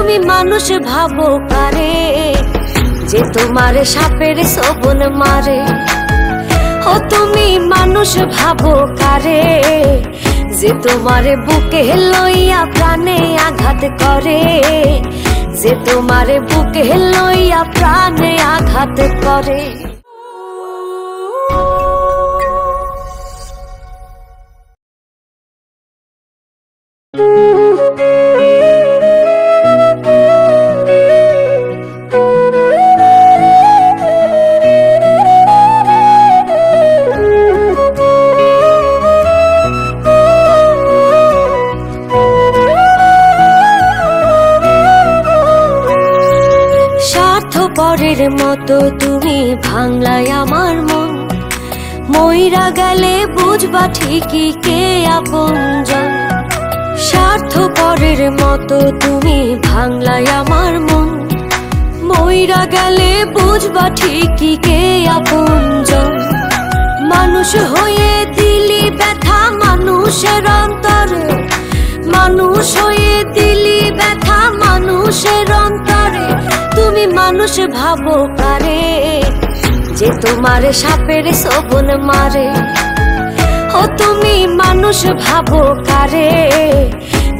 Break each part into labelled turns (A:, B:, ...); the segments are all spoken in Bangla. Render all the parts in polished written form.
A: তুমি মানুষ ভাবো কারে যে তোমারে সাপের শোভন মারে। ও তুমি মানুষ ভাবো কারে যে তোমারে বুকে লইয়া প্রাণে আঘাত করে, যে তোমারে বুকে লইয়া প্রাণে আঘাত করে। স্বার্থপরের মতো তুমি ভাঙলাই আমার মন, মইরা গেলে বুঝবা ঠিকই কে আপনজন। স্বার্থপরের মতো তুমি ভাঙলাই আমার মন, মইরা গেলে বুঝবা ঠিকই কে আপনজন। মানুষ হয়ে দিলি ব্যথা মানুষের অন্তরে, মানুষ হয়ে দিলি ব্যথা মানুষের অন্তরে। তুমি মানুষ ভাবো কারে যে তোমারে সাপের শোভন মারে। ও তুমি মানুষ ভাবো কারে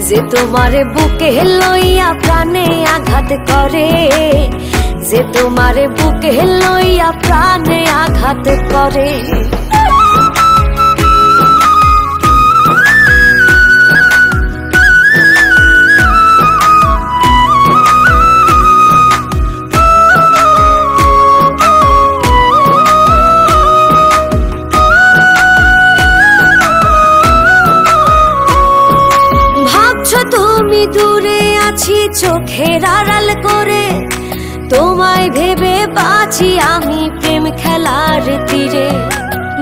A: যে তোমারে বুকে লইয়া প্রাণে আঘাত করে, যে তোমারে বুকে লইয়া প্রাণে আঘাত করে। তুমি দূরে আছি চোখের আড়াল করে, তোমায় ভেবে বাঁচি আমি প্রেম খেলার তীরে।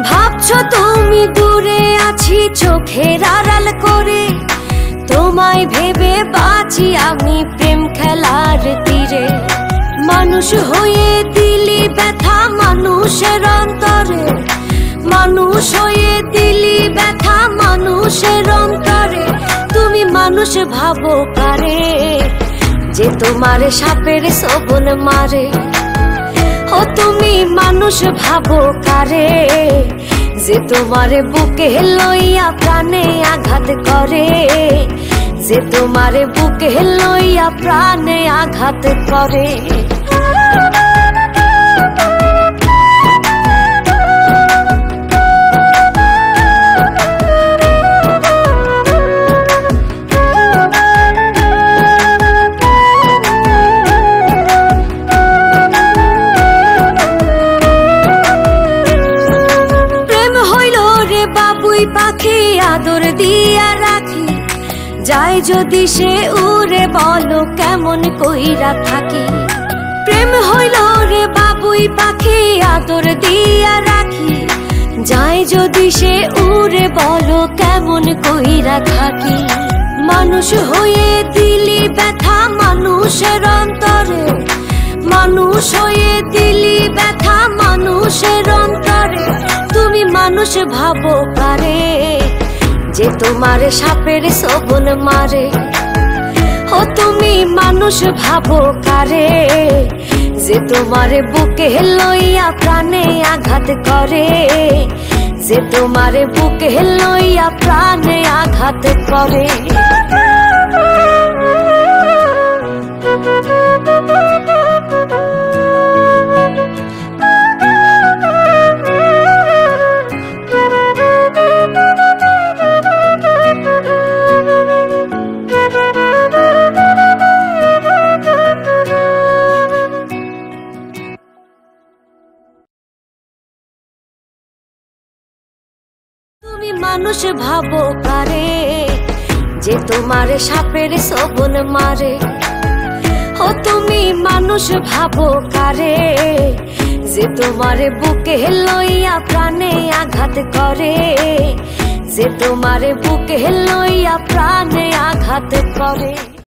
A: ভাবছো তুমি দূরে আছি চোখের আড়াল করে, তোমায় ভেবে বাঁচি আমি প্রেম খেলার তীরে। মানুষ হয়ে দিলি ব্যথা মানুষের অন্তরে, মানুষ হয়ে দিলি ব্যথা মানুষের অন্তরে। তুমি মানুষ ভাবো কারে যে তোমারে সাপের শোভন মারে। ও তুমি মানুষ ভাবো কারে যে তোমারে বুকে লইয়া প্রাণে আঘাত করে, যে তোমারে বুকে লইয়া প্রাণে আঘাত করে। পাখি আদর দিয়া রাখি, যাই যদি সে উড়ে বলো কেমন কইরা থাকি। প্রেম হইল রে বাবুই পাখি আদর দিয়া রাখি, যাই যদি সে উড়ে বলো কেমন কইরা থাকি। মানুষ হয়ে দিলি ব্যথা মানুষের অন্তরে, মানুষ হয়ে দিলি ব্যথা মানুষের অন্তরে। তুমি মানুষ ভাবো কারে যে তোমারে সাপের শোভন মারে। ও তুমি মানুষ ভাবো কারে যে তোমারে বুকে লইয়া প্রাণে আঘাত করে, যে তোমারে বুকে লইয়া প্রাণে আঘাত করে। তুমি মানুষ ভাবো কারে যে তোমারে সাপের শোভন মারে। ও তুমি মানুষ ভাবো কারে যে তোমারে বুকে লইয়া প্রাণে আঘাত করে, যে তোমারে বুকে লইয়া প্রাণে আঘাত করে।